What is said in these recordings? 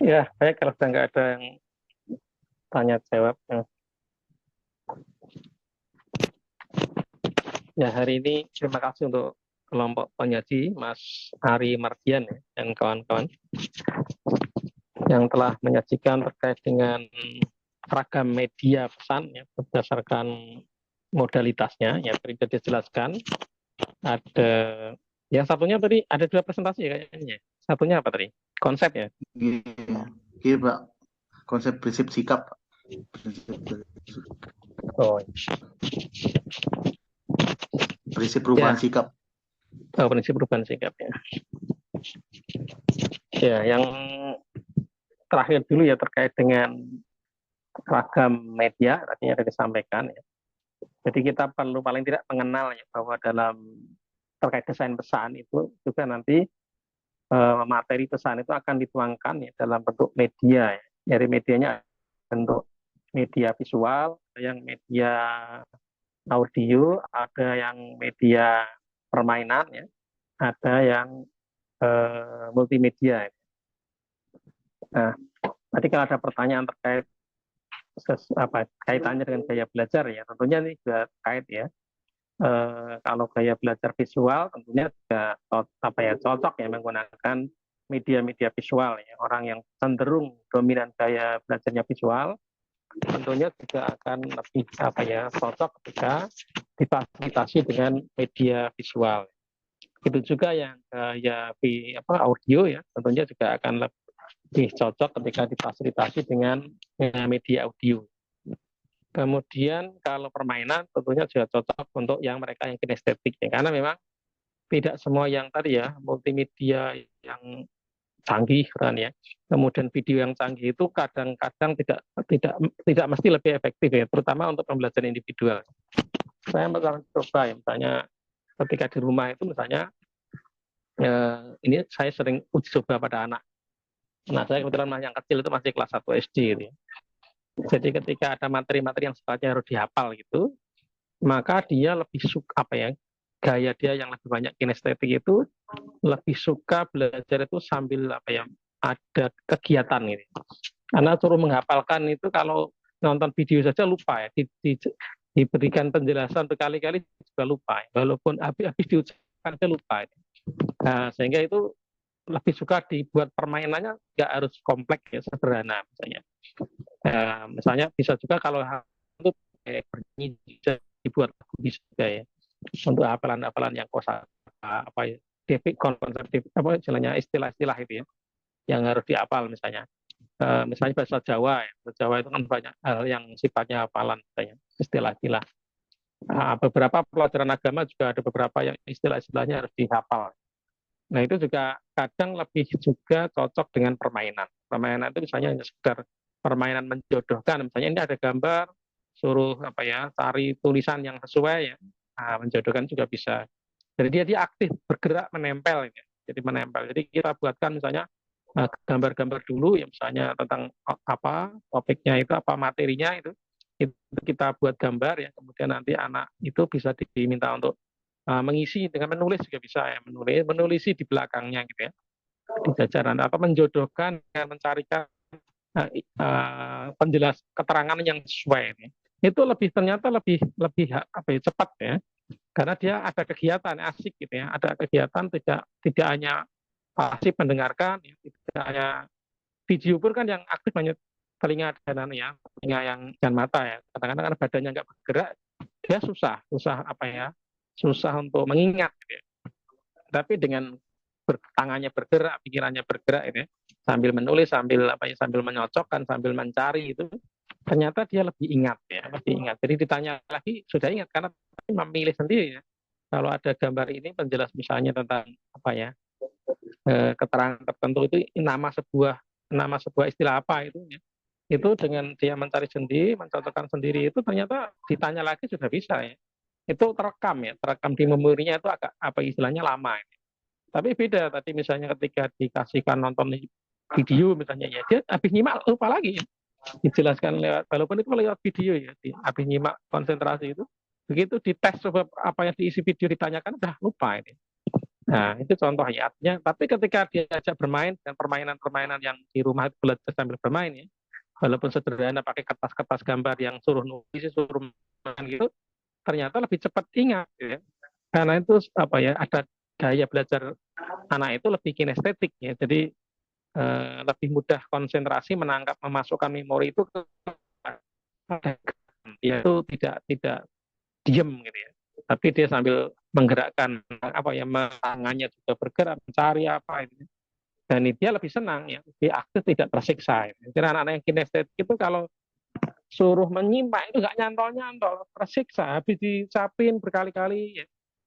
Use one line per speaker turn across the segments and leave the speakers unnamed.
Ya, baik kalau sudah nggak ada yang tanya jawab. Ya, hari ini terima kasih untuk kelompok penyaji Mas Ari Mardian ya, dan kawan-kawan yang telah menyajikan terkait dengan ragam media pesan ya, berdasarkan modalitasnya. Ya, tadi sudah dijelaskan. Ada yang satunya tadi ada dua presentasi ya kayaknya. Satunya apa tadi? Konsep ya.
Iya, iya Pak. Konsep prinsip sikap.
Oh,
Prinsip perubahan
ya.
sikap.
Oh, prinsip perubahan sikap ya. Ya, yang terakhir dulu ya terkait dengan ragam media tadi ada disampaikan ya. Jadi kita perlu paling tidak mengenal ya bahwa dalam terkait desain pesan itu juga nanti materi pesan itu akan dituangkan ya dalam bentuk media ya. Dari medianya bentuk media visual, ada yang media audio, ada yang media permainan ya, ada yang multimedia. Nah, tadi kalau ada pertanyaan terkait kaitannya dengan gaya belajar ya, tentunya ini juga terkait ya. Kalau gaya belajar visual tentunya juga cocok ya menggunakan media-media visual ya. Orang yang cenderung dominan gaya belajarnya visual tentunya juga akan lebih cocok ketika difasilitasi dengan media visual. Itu juga yang audio ya tentunya juga akan lebih cocok ketika difasilitasi dengan media audio. Kemudian kalau permainan tentunya juga cocok untuk yang mereka yang kinestetik ya, karena memang tidak semua yang tadi ya multimedia yang canggih kan ya. Kemudian video yang canggih itu kadang-kadang tidak tidak mesti lebih efektif ya, terutama untuk pembelajaran individual. Saya pernah coba ya, misalnya ketika di rumah itu misalnya ini saya sering uji coba pada anak. Nah, saya kebetulan yang kecil itu masih kelas 1 SD gitu ya. Jadi ketika ada materi-materi yang sifatnya harus dihafal gitu, maka dia lebih suka gaya dia yang lebih banyak kinestetik itu lebih suka belajar itu sambil ada kegiatan gitu. Karena suruh menghafalkan itu kalau nonton video saja lupa ya, diberikan penjelasan berkali-kali juga lupa ya. Walaupun habis diucapkan saja lupa ya. Nah, sehingga itu lebih suka dibuat permainannya nggak harus kompleks ya, sederhana misalnya. Misalnya bisa juga kalau itu bernyanyi bisa dibuat lagu bisa ya untuk hafalan-hafalan yang kosa konsep istilahnya istilah-istilah itu ya yang harus dihafal misalnya bahasa Jawa ya. Bahasa Jawa itu kan banyak hal yang sifatnya hafalan misalnya istilah-istilah. Beberapa pelajaran agama juga ada beberapa yang istilah-istilahnya harus dihafal. Nah itu juga kadang lebih juga cocok dengan permainan. Permainan itu misalnya hanya sekedar permainan menjodohkan. Misalnya ini ada gambar, suruh cari tulisan yang sesuai ya. Nah, menjodohkan juga bisa. Jadi dia aktif bergerak menempel ya. Jadi menempel. Jadi kita buatkan misalnya gambar-gambar dulu ya misalnya tentang topiknya itu apa materinya itu kita buat gambar ya. Kemudian nanti anak itu bisa diminta untuk mengisi dengan menulis juga bisa ya menulis di belakangnya gitu ya di jajaran apa menjodohkan dengan mencarikan penjelas keterangan yang sesuai ini. Itu ternyata lebih lebih cepat ya karena dia ada kegiatan asik gitu ya ada kegiatan tidak hanya pasif mendengarkan ya, tidak hanya video pun kan yang aktif banyak telinga dan telinga yang dan mata ya kadang-kadang karena badannya nggak bergerak dia susah susah untuk mengingat gitu ya. Tapi dengan tangannya bergerak, pikirannya bergerak ini sambil menulis, sambil menyocokkan, sambil mencari itu ternyata dia lebih ingat ya, lebih ingat. Jadi ditanya lagi sudah ingat karena memilih sendiri ya. Kalau ada gambar ini penjelas misalnya tentang keterangan tertentu itu nama sebuah istilah apa itu ya. Itu dengan dia mencari sendiri, mencocokkan sendiri itu ternyata ditanya lagi sudah bisa ya. Itu terekam di memorinya itu agak istilahnya lama. Tapi beda tadi misalnya ketika dikasihkan nonton video misalnya ya dia habis nyimak lupa lagi ya. Dijelaskan lewat walaupun itu lewat video ya habis nyimak konsentrasi itu begitu dites coba apa yang diisi video ditanyakan udah lupa ini. Nah, itu contoh ya. Artinya, tapi ketika diajak bermain dengan permainan-permainan yang di rumah itu belajar sambil bermain ya, walaupun sederhana pakai kertas-kertas gambar yang suruh nulis, suruh main gitu, ternyata lebih cepat ingat ya. Karena itu apa ya, ada gaya belajar anak itu lebih kinestetik ya. Jadi lebih mudah konsentrasi menangkap memasukkan memori itu ke ya itu tidak diem gitu ya. Tapi dia sambil menggerakkan apa ya, tangannya juga bergerak mencari apa itu. Dan dia lebih senang ya, lebih aktif, tidak tersiksa. Jadi anak-anak yang kinestetik itu kalau suruh menyimak itu nggak nyantol-nyantol, tersiksa, habis dicapin berkali-kali, ya,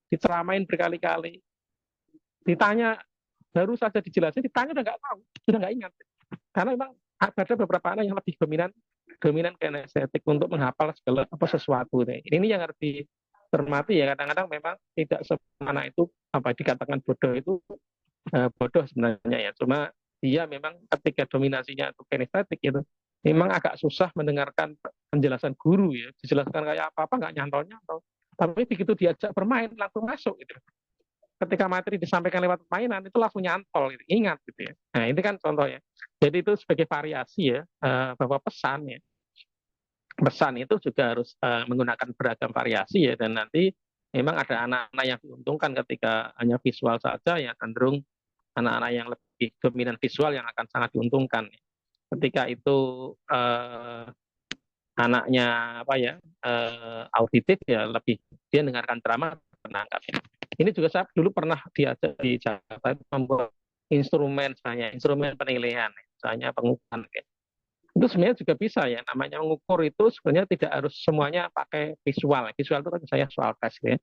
diceramain berkali-kali, ditanya baru saja dijelasin, ditanya udah nggak tahu, sudah nggak ingat. Karena memang ada beberapa anak yang lebih dominan dominan kinestetik untuk menghafal segala apa sesuatu. Ini yang harus dicermati ya. Kadang-kadang memang tidak semua anak itu apa dikatakan bodoh itu bodoh sebenarnya ya. Cuma dia memang ketika dominasinya itu kinestetik itu memang agak susah mendengarkan penjelasan guru ya. Dijelaskan kayak apa-apa nggak nyantol-nyantol. Tapi begitu diajak bermain langsung masuk gitu. Ketika materi disampaikan lewat permainan itu langsung nyantol, gitu, ingat gitu ya. Nah ini kan contohnya. Jadi itu sebagai variasi ya bahwa pesan itu juga harus menggunakan beragam variasi ya, dan nanti memang ada anak-anak yang diuntungkan ketika hanya visual saja ya, cenderung anak-anak yang lebih dominan visual yang akan sangat diuntungkan. Ketika itu anaknya apa ya auditif ya lebih dia dengarkan drama menangkap. Ini juga saya dulu pernah diajak di Jakarta membuat instrumen, misalnya instrumen penilaian, misalnya pengukuran. Itu sebenarnya juga bisa ya, namanya mengukur itu sebenarnya tidak harus semuanya pakai visual. Visual itu kan saya soal tes ya.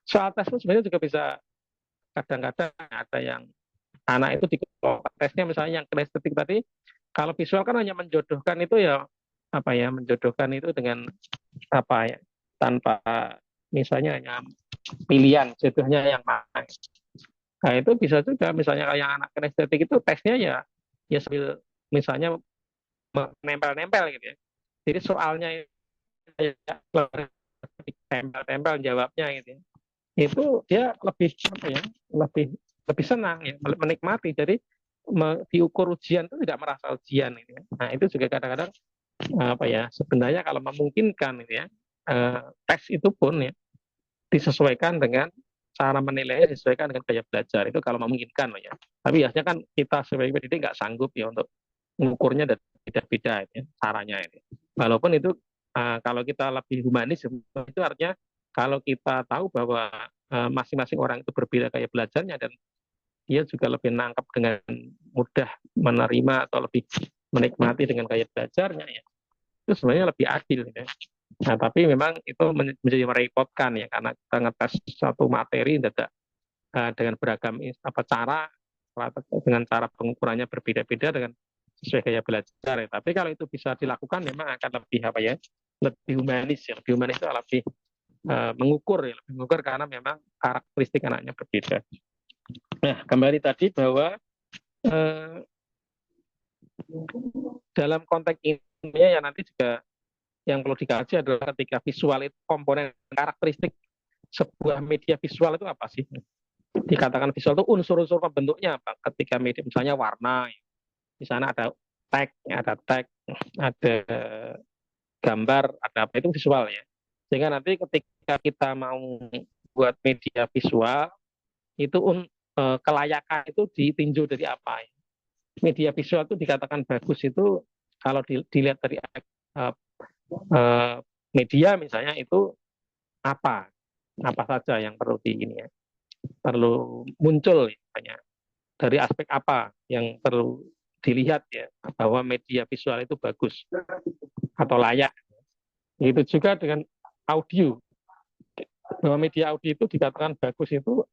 Soal tes itu sebenarnya juga bisa, kadang-kadang ada yang anak itu di tesnya misalnya yang kinestetik tadi, kalau visual kan hanya menjodohkan itu ya apa ya, menjodohkan itu dengan apa ya, tanpa misalnya hanya pilihan jodohnya yang mana. Nah itu bisa juga misalnya kayak anak kinestetik itu tesnya ya ya sambil misalnya nempel-nempel gitu ya. Jadi soalnya tempel-tempel jawabnya gitu ya. Itu dia lebih apa ya, lebih lebih senang ya, menikmati. Jadi diukur ujian itu tidak merasa ujian gitu ya. Nah itu juga kadang-kadang apa ya, sebenarnya kalau memungkinkan gitu ya, tes itu pun ya disesuaikan dengan cara menilai, disesuaikan dengan gaya belajar itu kalau memungkinkan loh ya. Tapi biasanya kan kita sebagai pendidik nggak sanggup ya untuk mengukurnya, dan beda-beda ya, caranya ini. Walaupun itu kalau kita lebih humanis itu artinya kalau kita tahu bahwa masing-masing orang itu berbeda gaya belajarnya, dan dia juga lebih nangkap dengan mudah menerima atau lebih menikmati dengan gaya belajarnya ya, itu sebenarnya lebih adil ya. Nah, tapi memang itu menjadi merepotkan ya, karena kita ngetes satu materi dengan beragam apa cara, dengan cara pengukurannya berbeda-beda dengan sesuai gaya belajar ya. Tapi kalau itu bisa dilakukan memang akan lebih apa ya, lebih humanis ya, lebih humanis itu lebih mengukur ya, lebih mengukur karena memang karakteristik anaknya berbeda. Nah, kembali tadi bahwa eh, dalam konteks ini ya nanti juga yang perlu dikaji adalah ketika visual itu komponen karakteristik sebuah media visual itu apa sih? Dikatakan visual itu unsur-unsur pembentuknya apa? Ketika media misalnya warna, di sana ada tag, ada gambar, ada apa, itu visual ya. Sehingga nanti ketika kita mau buat media visual itu kelayakan itu ditinjau dari apa ya. Media visual itu dikatakan bagus itu kalau dilihat dari uh, media misalnya itu apa saja yang perlu di ini ya, perlu muncul misalnya dari aspek apa yang perlu dilihat ya bahwa media visual itu bagus atau layak. Itu juga dengan audio, bahwa media audio itu dikatakan bagus itu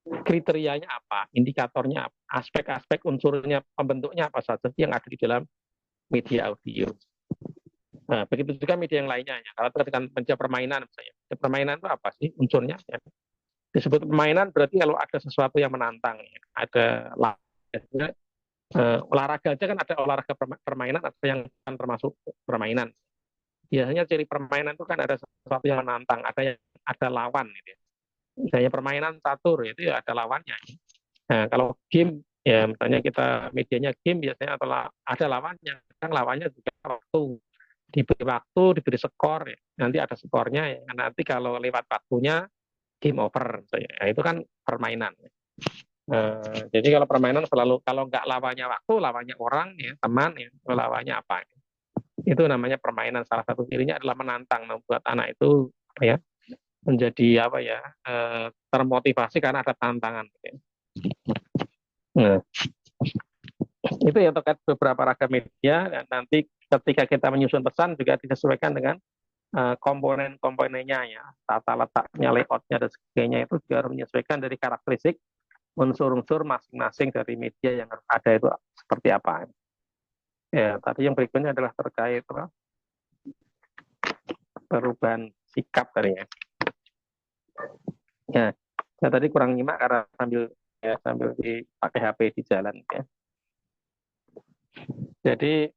kriterianya apa, indikatornya apa, aspek-aspek unsurnya pembentuknya apa saja yang ada di dalam media audio. Nah, begitu juga media yang lainnya ya. Kalau terkait dengan media permainan misalnya, permainan itu apa sih unsurnya ya. Disebut permainan berarti kalau ada sesuatu yang menantang ya. Ada olahraga aja kan ada olahraga permainan, ada yang kan termasuk permainan. Biasanya ciri permainan itu kan ada sesuatu yang menantang, ada lawan gitu ya. Misalnya permainan catur itu ya ada lawannya. Nah, kalau game ya misalnya kita medianya game biasanya atau ada lawannya, kadang lawannya juga waktu, diberi waktu, diberi skor ya. Nanti ada skornya ya. Nanti kalau lewat waktunya game over. Nah, itu kan permainan. Jadi kalau permainan selalu kalau nggak lawannya waktu, lawannya orang ya, teman ya, lawannya apa? Itu namanya permainan. Salah satu cirinya adalah menantang, membuat anak itu ya menjadi apa ya termotivasi karena ada tantangan. Nah, itu ya terkait beberapa ragam media dan nanti ketika kita menyusun pesan juga disesuaikan dengan komponen-komponennya ya, tata letaknya, layoutnya dan sebagainya itu juga harus menyesuaikan dari karakteristik unsur-unsur masing-masing dari media yang ada itu seperti apa. Ya, tadi yang berikutnya adalah terkait perubahan sikap tadi ya. Ya, saya tadi kurang nyimak karena sambil dipakai HP di jalan ya. Jadi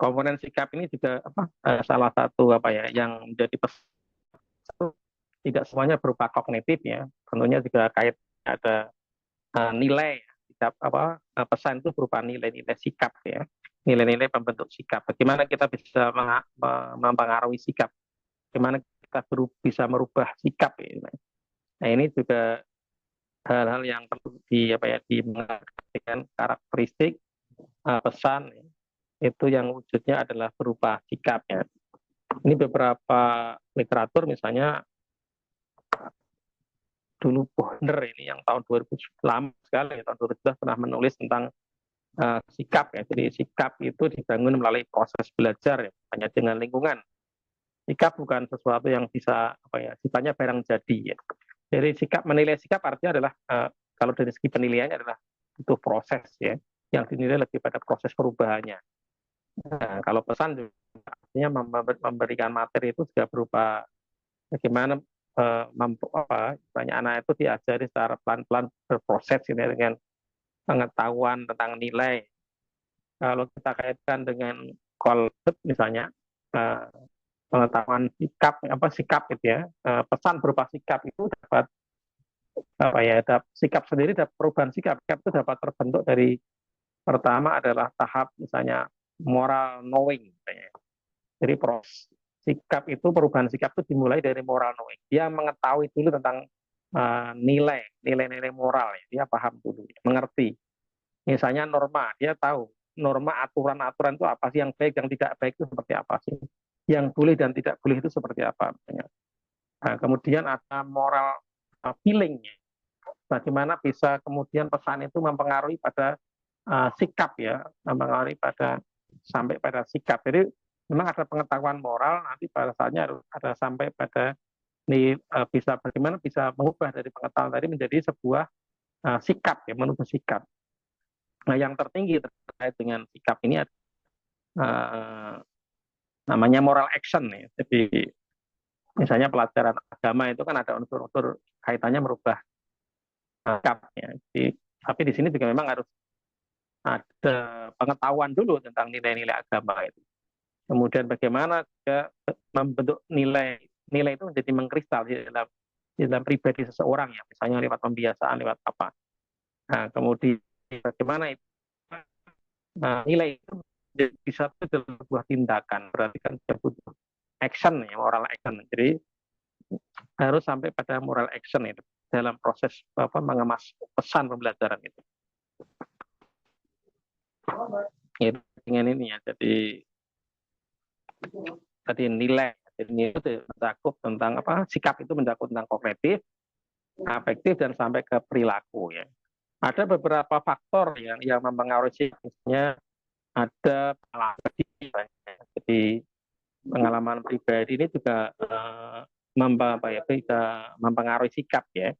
komponen sikap ini juga salah satu yang menjadi pesan, tidak semuanya berupa kognitif ya. Tentunya juga kait ada nilai sikap pesan itu berupa nilai-nilai sikap ya. Nilai-nilai pembentuk sikap. Bagaimana kita bisa mempengaruhi sikap? Bagaimana kita bisa merubah sikap ya. Nah, ini juga hal-hal yang perlu dimengertikan karakteristik pesan ya. Itu yang wujudnya adalah berupa sikap ya. Ini beberapa literatur misalnya dulu Bonner ini yang tahun 2000 lama sekali tahun 2011 pernah menulis tentang sikap ya. Jadi sikap itu dibangun melalui proses belajar ya, hanya dengan lingkungan. Sikap bukan sesuatu yang bisa sifatnya barang jadi ya. Jadi menilai sikap artinya adalah kalau dari segi penilaiannya adalah itu proses ya, yang dinilai lebih pada proses perubahannya. Nah, kalau pesan juga artinya memberikan materi itu juga berupa bagaimana banyak anak itu diajari secara pelan-pelan berproses ini dengan pengetahuan tentang nilai. Kalau kita kaitkan dengan Kolbe misalnya pengetahuan sikap itu ya, pesan berupa sikap itu dapat sikap sendiri dapat perubahan sikap itu dapat terbentuk dari pertama adalah tahap misalnya moral knowing misalnya. Jadi proses sikap itu perubahan sikap itu dimulai dari moral knowing. Dia mengetahui dulu tentang nilai-nilai moral ya. Dia paham dulu, mengerti. Misalnya norma, dia tahu norma aturan-aturan itu apa sih, yang baik, yang tidak baik itu seperti apa sih, yang boleh dan tidak boleh itu seperti apa. Nah, kemudian ada moral feeling, bagaimana bisa kemudian pesan itu mempengaruhi pada sikap ya, mempengaruhi sampai pada sikap. Jadi memang ada pengetahuan moral, nanti pada saatnya harus ada sampai pada bagaimana bisa mengubah dari pengetahuan tadi menjadi sebuah sikap ya, menuju sikap. Nah, yang tertinggi terkait dengan sikap ini namanya moral action ya. Jadi misalnya pelajaran agama itu kan ada unsur-unsur kaitannya merubah sikap ya. Tapi di sini juga memang harus ada pengetahuan dulu tentang nilai-nilai agama itu. Kemudian bagaimana juga membentuk nilai itu menjadi mengkristal di dalam pribadi seseorang ya, misalnya lewat pembiasaan, lewat apa. Nah, kemudian bagaimana itu nilai itu bisa dalam sebuah tindakan, berarti kan butuh action ya, moral action. Jadi harus sampai pada moral action itu dalam proses mengemas pesan pembelajaran itu. Ya, dengan ini ya, jadi tadi nilai ini itu mencakup tentang sikap itu mencakup tentang kognitif, afektif dan sampai ke perilaku ya. Ada beberapa faktor yang mempengaruhi sikap, misalnya ada jadi pengalaman pribadi ini juga bisa mempengaruhi sikap ya.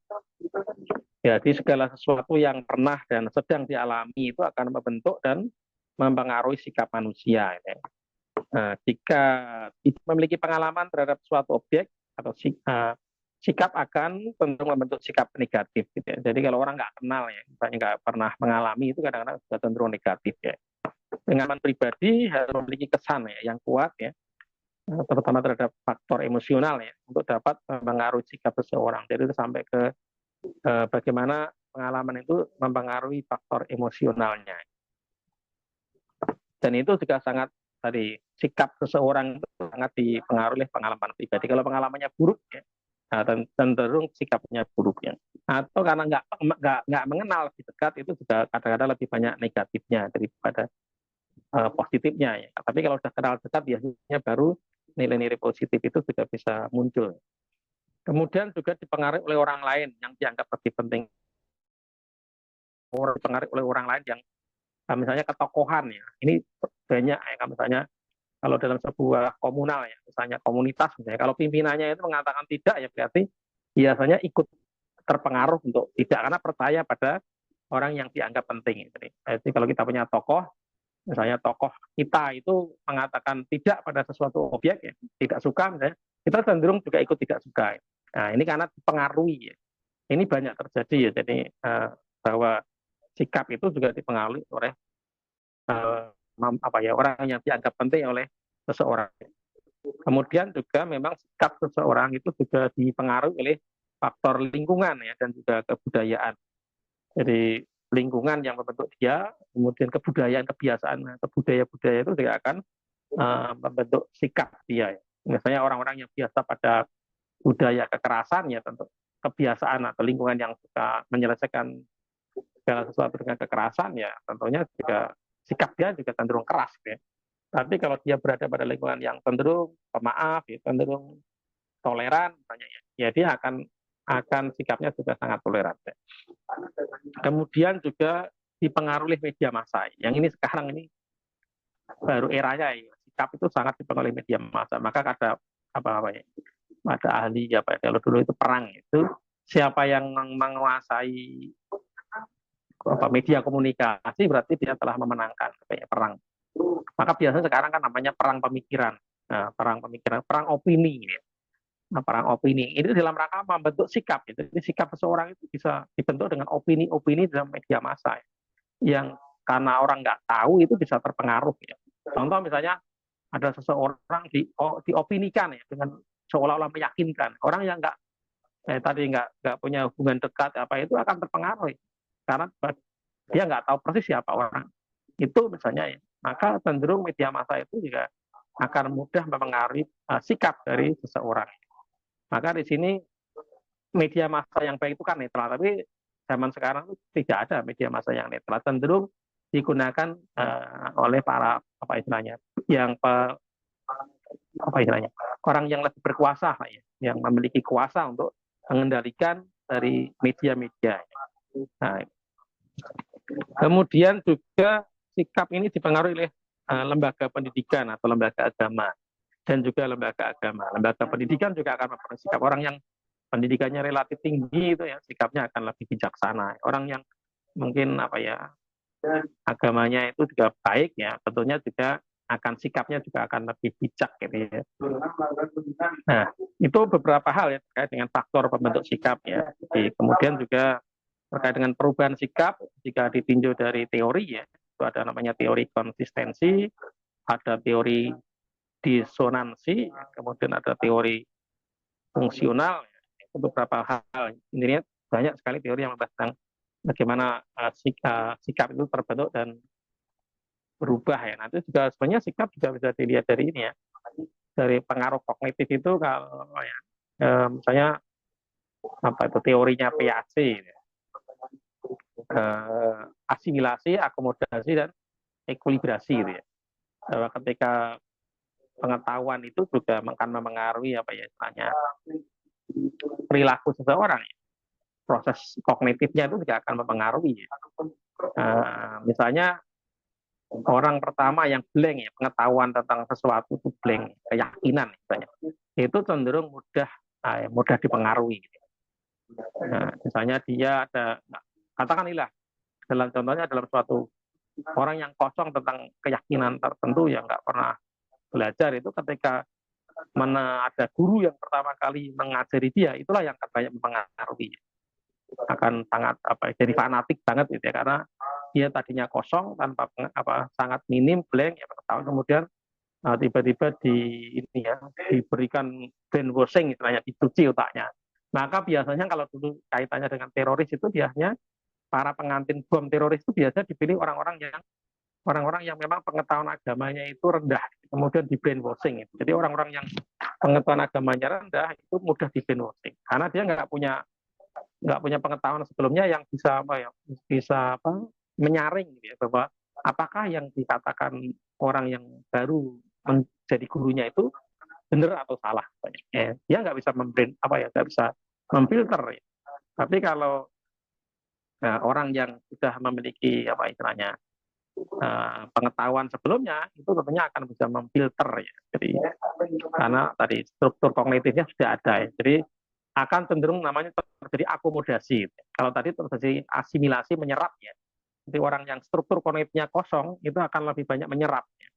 Jadi segala sesuatu yang pernah dan sedang dialami itu akan membentuk dan mempengaruhi sikap manusia ya. Nah, jika tidak memiliki pengalaman terhadap suatu objek atau sikap akan cenderung membentuk sikap negatif. Gitu ya. Jadi kalau orang nggak kenal ya, misalnya nggak pernah mengalami itu kadang-kadang sudah cenderung negatif ya. Pengalaman pribadi harus memiliki kesan ya, yang kuat ya, terutama terhadap faktor emosional ya, untuk dapat mengaruhi sikap seseorang. Jadi itu sampai ke bagaimana pengalaman itu mempengaruhi faktor emosionalnya. Dan itu juga sangat tadi sikap seseorang itu sangat dipengaruhi oleh pengalaman pribadi. Kalau pengalamannya buruk ya, nah, cenderung sikapnya buruk ya. Atau karena nggak mengenal lebih dekat itu juga kadang-kadang lebih banyak negatifnya daripada positifnya ya. Tapi kalau sudah kenal dekat biasanya baru nilai-nilai positif itu juga bisa muncul. Kemudian juga dipengaruhi oleh orang lain yang dianggap lebih penting, dipengaruhi oleh orang lain yang misalnya ketokohan ya. Ini banyak ya, misalnya kalau dalam sebuah komunal ya, misalnya komunitas misalnya, kalau pimpinannya itu mengatakan tidak ya berarti biasanya ikut terpengaruh untuk tidak karena percaya pada orang yang dianggap penting. Jadi kalau kita punya tokoh, misalnya tokoh kita itu mengatakan tidak pada sesuatu objek ya, tidak suka misalnya, kita cenderung juga ikut tidak suka. Nah ini karena dipengaruhi ya. Ini banyak terjadi ya, jadi bahwa sikap itu juga dipengaruhi oleh orang yang dianggap penting oleh seseorang. Kemudian juga memang sikap seseorang itu juga dipengaruhi oleh faktor lingkungan ya dan juga kebudayaan. Jadi lingkungan yang membentuk dia, kemudian kebudayaan, kebiasaan, budaya-budaya itu juga akan membentuk sikap dia. Misalnya orang-orang yang biasa pada budaya kekerasan ya tentu kebiasaan atau lingkungan yang suka menyelesaikan segala sesuatu dengan kekerasan ya tentunya juga sikap dia juga cenderung keras ya. Tapi kalau dia berada pada lingkungan yang cenderung pemaaf, ya, cenderung toleran, ya dia akan sikapnya juga sangat toleran. Ya. Kemudian juga dipengaruhi media massa. Yang ini sekarang ini baru eranya ya. Sikap itu sangat dipengaruhi media massa. Maka ada ada ahli kalau dulu itu perang itu siapa yang menguasai media komunikasi berarti dia telah memenangkan perang. Maka biasanya sekarang kan namanya perang pemikiran. Nah, perang pemikiran, perang opini. Ya. Nah, perang opini ini dalam rangka membentuk sikap. Ya. Jadi sikap seseorang itu bisa dibentuk dengan opini-opini dalam media massa. Ya. Yang karena orang nggak tahu itu bisa terpengaruh. Ya. Contoh misalnya ada seseorang diopinikan ya dengan seolah-olah meyakinkan. Orang yang nggak punya hubungan dekat itu akan terpengaruh. Ya. Karena dia nggak tahu persis siapa orang itu misalnya ya. Maka cenderung media massa itu juga akan mudah mempengaruhi sikap dari seseorang. Maka di sini media massa yang baik itu kan netral, tapi zaman sekarang itu tidak ada media massa yang netral, cenderung digunakan oleh para orang yang lebih berkuasa ya, yang memiliki kuasa untuk mengendalikan dari media-media. Nah, kemudian juga sikap ini dipengaruhi oleh lembaga pendidikan atau lembaga agama dan juga lembaga agama. Lembaga pendidikan juga akan mempengaruhi sikap orang yang pendidikannya relatif tinggi itu ya sikapnya akan lebih bijaksana. Orang yang mungkin agamanya itu juga baik ya, tentunya juga akan sikapnya juga akan lebih bijak gitu ya. Nah, itu beberapa hal ya terkait dengan faktor pembentuk sikap ya. Jadi, kemudian juga terkait dengan perubahan sikap jika ditinjau dari teori ya itu ada namanya teori konsistensi, ada teori disonansi, kemudian ada teori fungsional. Itu beberapa hal. Intinya banyak sekali teori yang membahas tentang bagaimana sikap itu terbentuk dan berubah ya. Nanti juga sebenarnya sikap juga bisa dilihat dari ini ya, dari pengaruh kognitif itu kalau ya misalnya teorinya PAC ya. Asimilasi, akomodasi, dan ekuilibrasi gitu ya. Bahwa ketika pengetahuan itu juga akan mempengaruhi perilaku seseorang ya. Proses kognitifnya itu juga akan mempengaruhi ya. Misalnya orang pertama yang blank ya, pengetahuan tentang sesuatu itu blank, keyakinan misalnya, itu cenderung mudah dipengaruhi gitu. Misalnya dia katakanlah contohnya dalam suatu orang yang kosong tentang keyakinan tertentu yang nggak pernah belajar itu ketika ada guru yang pertama kali mengajari dia itulah yang banyak mempengaruhi akan sangat jadi fanatik banget gitu ya karena dia tadinya kosong tanpa sangat minim blank ya tahun kemudian tiba-tiba diberikan brainwashing istilahnya dicuci otaknya maka biasanya kalau dulu kaitannya dengan teroris itu biasanya para pengantin bom teroris itu biasa dipilih orang-orang yang memang pengetahuan agamanya itu rendah, kemudian di brainwashing. Jadi orang-orang yang pengetahuan agamanya rendah itu mudah di brainwashing karena dia nggak punya pengetahuan sebelumnya yang bisa menyaring gitu ya, bahwa apakah yang dikatakan orang yang baru menjadi gurunya itu benar atau salah. Dia nggak bisa nggak bisa memfilter. Ya. Tapi kalau orang yang sudah memiliki pengetahuan sebelumnya itu tentunya akan bisa memfilter ya. Jadi karena tadi struktur kognitifnya sudah ada ya. Jadi akan cenderung namanya terjadi akomodasi. Kalau tadi terjadi asimilasi menyerap ya. Jadi orang yang struktur kognitifnya kosong itu akan lebih banyak menyerap. Ya.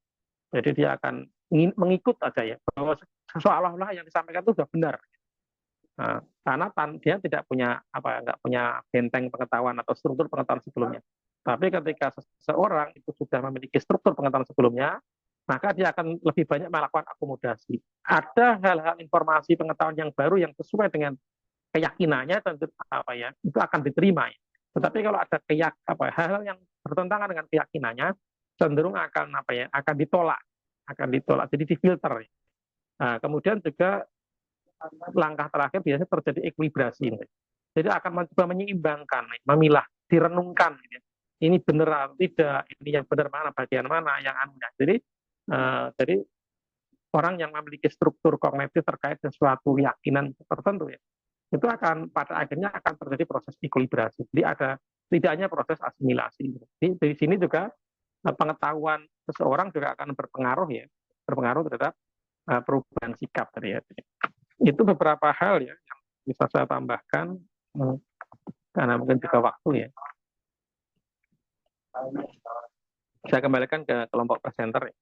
Jadi dia akan mengikut aja ya. Bahwa seolah-olah yang disampaikan itu sudah benar. Nah, karena dia tidak punya nggak punya benteng pengetahuan atau struktur pengetahuan sebelumnya. Tapi ketika seseorang itu sudah memiliki struktur pengetahuan sebelumnya, maka dia akan lebih banyak melakukan akomodasi. Ada hal-hal informasi pengetahuan yang baru yang sesuai dengan keyakinannya tentu itu akan diterima. Ya. Tetapi kalau ada hal-hal yang bertentangan dengan keyakinannya, cenderung akan ditolak, jadi difilter. Ya. Nah, kemudian juga langkah terakhir biasanya terjadi ekuilibrasi. Jadi akan mencoba menyeimbangkan, memilah, direnungkan. Ini benar atau tidak, ini yang benar mana, bagian mana, yang anunya. Jadi orang yang memiliki struktur kognitif terkait dengan suatu keyakinan tertentu ya, itu akan pada akhirnya akan terjadi proses ekuilibrasi. Jadi ada tidak hanya proses asimilasi. Jadi di sini juga pengetahuan seseorang juga akan berpengaruh terhadap perubahan sikap tadi ya. Itu beberapa hal ya yang bisa saya tambahkan karena mungkin juga waktu ya. Saya kembalikan ke kelompok presenter ya.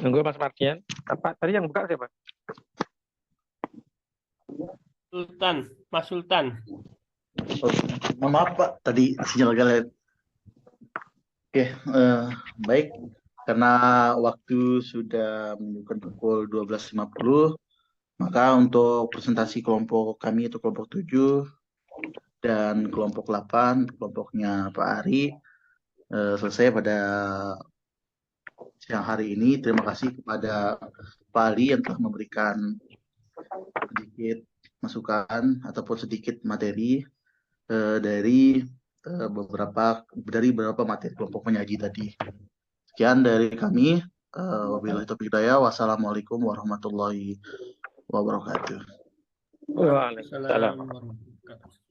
Nunggu Mas Mardian. Tadi yang buka siapa?
Mas Sultan.
Mohon maaf Pak, tadi sinyal gagal. Oke, baik. Karena waktu sudah menunjukkan pukul 12.50, maka untuk presentasi kelompok kami itu kelompok 7 dan kelompok 8, kelompoknya Pak Ari, selesai pada siang hari ini. Terima kasih kepada Pak Ali yang telah memberikan sedikit masukan ataupun sedikit materi dari beberapa materi kelompok penyaji tadi. Sekian dari kami. Wabillahi taufiq hidayah. Wassalamualaikum warahmatullahi wabarakatuh.
Waalaikumsalam.
Assalamualaikum warahmatullahi wabarakatuh.